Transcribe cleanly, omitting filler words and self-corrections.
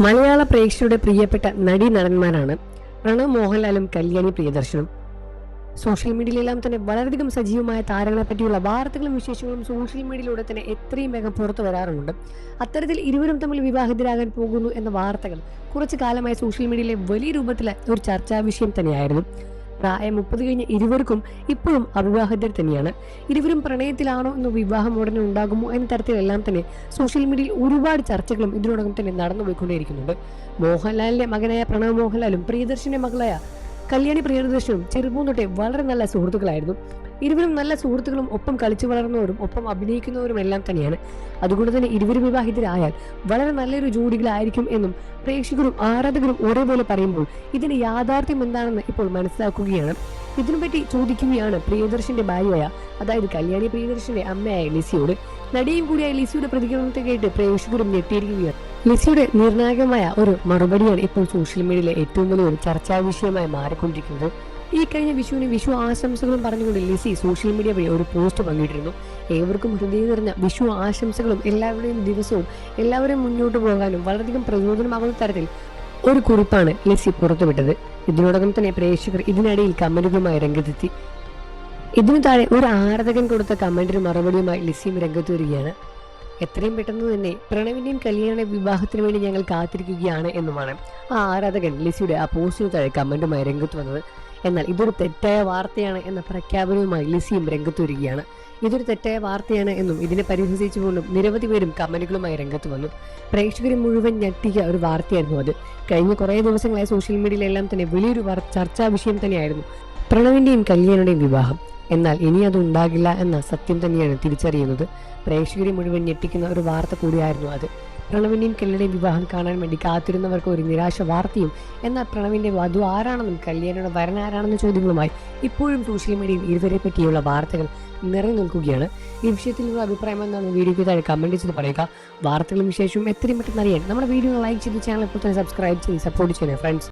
മലയാള പ്രേക്ഷകരുടെ പ്രിയപ്പെട്ട നടീനടന്മാരാണ് പ്രണവ് മോഹൻലാലും കല്യാണി പ്രിയദർശനും. സോഷ്യൽ മീഡിയയിലെല്ലാം തന്നെ വളരെയധികം സജീവമായ താരങ്ങളെ പറ്റിയുള്ള വാർത്തകളും വിശേഷങ്ങളും സോഷ്യൽ മീഡിയയിലൂടെ തന്നെ എത്രയും വേഗം പുറത്തു വരാറുണ്ട്. അത്തരത്തിൽ ഇരുവരും തമ്മിൽ വിവാഹിതരാകാൻ പോകുന്നു എന്ന വാർത്തകൾ കുറച്ചു കാലമായി സോഷ്യൽ മീഡിയയിലെ വലിയ രൂപത്തിലെ ഒരു ചർച്ചാ വിഷയം തന്നെയായിരുന്നു. പ്രായം 30 കഴിഞ്ഞ ഇരുവർക്കും ഇപ്പോഴും അവിവാഹിതർ തന്നെയാണ്. ഇരുവരും പ്രണയത്തിലാണോ എന്നോ വിവാഹം ഉടനെ ഉണ്ടാകുമോ എന്ന തരത്തിലെല്ലാം തന്നെ സോഷ്യൽ മീഡിയയിൽ ഒരുപാട് ചർച്ചകളും ഇതിനോടകം തന്നെ നടന്നുപോയിക്കൊണ്ടേയിരിക്കുന്നുണ്ട്. മോഹൻലാലിന്റെ മകനായ പ്രണവ് മോഹൻലാലും പ്രിയദർശന്റെ മകളായ കല്യാണി പ്രിയദർശനും ചെറുപ്പം തൊട്ടേ വളരെ നല്ല സുഹൃത്തുക്കളായിരുന്നു. ഇരുവരും നല്ല സുഹൃത്തുക്കളും ഒപ്പം കളിച്ചു വളർന്നവരും ഒപ്പം അഭിനയിക്കുന്നവരും എല്ലാം തന്നെയാണ്. അതുകൊണ്ട് തന്നെ ഇരുവരും വിവാഹിതരായാൽ വളരെ നല്ലൊരു ജോഡികളായിരിക്കും എന്നും പ്രേക്ഷകരും ആരാധകരും ഒരേപോലെ പറയുമ്പോൾ ഇതിന്റെ യാഥാർത്ഥ്യം എന്താണെന്ന് ഇപ്പോൾ മനസ്സിലാക്കുകയാണ്. ഇതിനെപ്പറ്റി ചോദിക്കുകയാണ് പ്രിയദർശന്റെ ഭാര്യയായ, അതായത് കല്യാണി പ്രിയദർശന്റെ അമ്മയായ ലിസിയോട്. നടിയും കൂടിയായ ലിസിയുടെ പ്രതികരണത്തെ കേട്ട് പ്രേക്ഷകരും ഞെട്ടിയിരിക്കുകയാണ്. ലിസിയുടെ നിർണായകമായ ഒരു മറുപടിയാണ് ഇപ്പോൾ സോഷ്യൽ മീഡിയയിലെ ഏറ്റവും വലിയൊരു ചർച്ചാ വിഷയമായി മാറിക്കൊണ്ടിരിക്കുന്നത്. ഈ കഴിഞ്ഞ വിഷുവിന് വിഷു ആശംസകളും പറഞ്ഞുകൊണ്ട് ലിസി സോഷ്യൽ മീഡിയ വഴി ഒരു പോസ്റ്റ് പങ്കിട്ടിരുന്നു. ഏവർക്കും ഹൃദയം നിറഞ്ഞ വിഷു ആശംസകളും, എല്ലാവരുടെയും ദിവസവും എല്ലാവരും മുന്നോട്ട് പോകാനും വളരെയധികം പ്രചോദനമാകുന്ന തരത്തിൽ ഒരു കുറിപ്പാണ് ലിസി പുറത്തുവിട്ടത്. ഇതിനോടകം തന്നെ പ്രേക്ഷകർ ഇതിനിടയിൽ കമന്റുകളുമായി രംഗത്തെത്തി. ഇതിനു താഴെ ഒരു ആരാധകൻ കൊടുത്ത കമന്റിന് മറുപടിയുമായി ലിസിയും രംഗത്ത് വരികയാണ്. എത്രയും പെട്ടെന്ന് തന്നെ പ്രണവിന്റെയും കല്യാണിയുടെയും വിവാഹത്തിന് വേണ്ടി ഞങ്ങൾ കാത്തിരിക്കുകയാണ് എന്നുമാണ് ആ ആരാധകൻ ലിസിയുടെ ആ പോസ്റ്റിന് താഴെ കമന്റുമായി രംഗത്ത് വന്നത്. എന്നാൽ ഇതൊരു തെറ്റായ വാർത്തയാണ് എന്ന പ്രഖ്യാപനവുമായി ലിസിയും രംഗത്ത് വരികയാണ്. ഇതൊരു തെറ്റായ വാർത്തയാണ് എന്നും ഇതിനെ പരിഹസിച്ചുകൊണ്ടും നിരവധി പേരും കമന്റുകളുമായി രംഗത്ത് വന്നു. പ്രേക്ഷകരെ മുഴുവൻ ഞെട്ടിയ ഒരു വാർത്തയായിരുന്നു അത്. കഴിഞ്ഞ കുറേ ദിവസങ്ങളായി സോഷ്യൽ മീഡിയയിലെല്ലാം തന്നെ വലിയൊരു ചർച്ചാ വിഷയം തന്നെയായിരുന്നു പ്രണവിന്റെയും കല്യാണിയുടെയും വിവാഹം. എന്നാൽ ഇനി അത് ഉണ്ടാകില്ല എന്ന സത്യം തന്നെയാണ് തിരിച്ചറിയുന്നത്. പ്രേക്ഷകരെ മുഴുവൻ ഞെട്ടിക്കുന്ന ഒരു വാർത്ത കൂടിയായിരുന്നു അത്. പ്രണവിന്റെയും കല്യാണിയുടെയും വിവാഹം കാണാൻ വേണ്ടി കാത്തിരുന്നവർക്ക് ഒരു നിരാശ വാർത്തയും. എന്നാൽ പ്രണവിന്റെ വധു ആരാണെന്നും കല്യാണിയുടെ വരൻ ആരാണെന്ന ചോദ്യങ്ങളുമായി ഇപ്പോഴും സോഷ്യൽ മീഡിയയിൽ ഇരുവരെ പറ്റിയുള്ള വാർത്തകൾ നിറഞ്ഞു നിൽക്കുകയാണ്. ഈ വിഷയത്തിലുള്ള അഭിപ്രായം എന്നാണ് വീഡിയോയ്ക്ക് താഴെ കമന്റ് ചെയ്ത് പറയുക. വാർത്തകളും വിശേഷവും എത്രയും പെട്ടെന്ന് അറിയാൻ നമ്മുടെ വീഡിയോ ലൈക്ക് ചെയ്ത് ചാനൽ ഇപ്പോൾ തന്നെ സബ്സ്ക്രൈബ് ചെയ്ത് സപ്പോർട്ട് ചെയ്യണേ ഫ്രണ്ട്സ്.